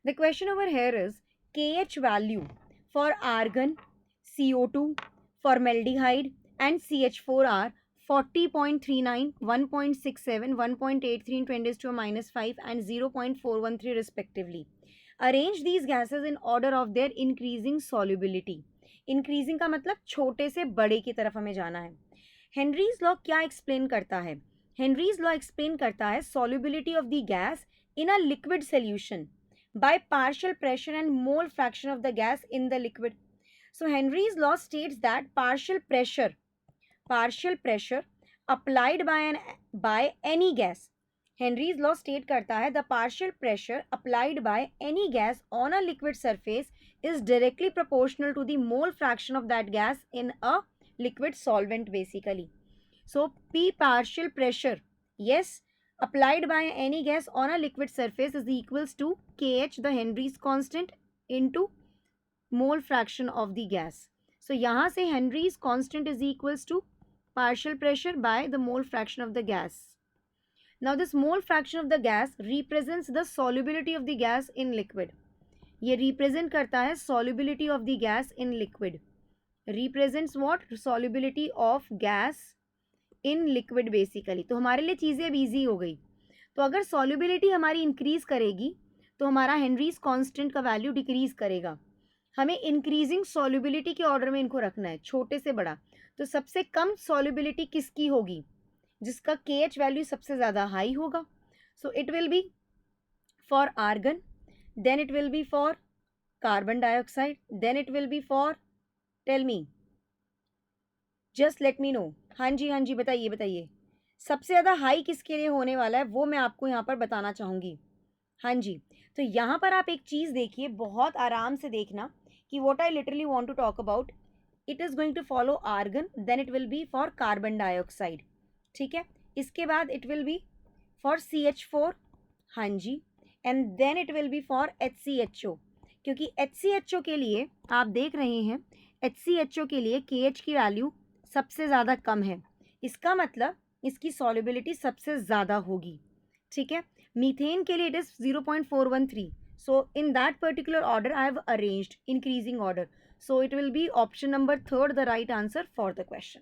The question over here is KH value for argon, CO2, formaldehyde, and CH4 are 40.39, 1.67, 1.83 in 10 raised to a minus 5, and 0.413 respectively. Arrange these gases in order of their increasing solubility. Increasing का मतलब छोटे से बड़े की तरफ हमें जाना है. हेनरीज लॉ क्या एक्सप्लेन करता है? हेनरीज लॉ एक्सप्लेन करता है solubility of the gas in a liquid solution by partial pressure and mole fraction of the gas in the liquid. So Henry's law states that partial pressure applied by any gas. Henry's law state करता है the partial pressure applied by any gas on a liquid surface is directly proportional to the mole fraction of that gas in a liquid solvent basically. So P partial pressure, yes, applied by any gas on a liquid surface is equals to KH, the Henry's constant, into mole fraction of the gas. So यहाँ से Henry's constant is equals to partial pressure by the mole fraction of the gas. Now this mole fraction of the gas represents the solubility of the gas in liquid. ये represent करता है solubility of the gas in liquid. Represents what? Solubility of gas in liquid basically. तो हमारे लिए चीज़ें अब easy हो गई. तो अगर solubility हमारी इंक्रीज करेगी तो हमारा हेनरीज कांस्टेंट का वैल्यू डिक्रीज करेगा. हमें इंक्रीजिंग सॉल्युबिलिटी के ऑर्डर में इनको रखना है, छोटे से बड़ा. तो सबसे कम सॉल्युबिलिटी किसकी होगी? जिसका KH वैल्यू सबसे ज़्यादा हाई होगा. So it will be for argon, then it will be for carbon dioxide, then it will be for, tell me, just let me know. हाँ जी बताइए बताइए. सबसे ज़्यादा हाई किसके लिए होने वाला है वो मैं आपको यहाँ पर बताना चाहूँगी. हाँ जी, तो यहाँ पर आप एक चीज़ देखिए, बहुत आराम से देखना कि what I literally want to talk about. It is going to follow argon, then it will be for carbon dioxide. ठीक है, इसके बाद it will be for CH4. हाँ जी, and then it will be for HCHO. क्योंकि HCHO के लिए आप देख रहे हैं, HCHO के लिए KH की वैल्यू सबसे ज़्यादा कम है. इसका मतलब इसकी सॉल्युबिलिटी सबसे ज़्यादा होगी. ठीक है, मीथेन के लिए it is 0.413. So in that particular order I have arranged increasing order. So it will B option number third the right answer for the question.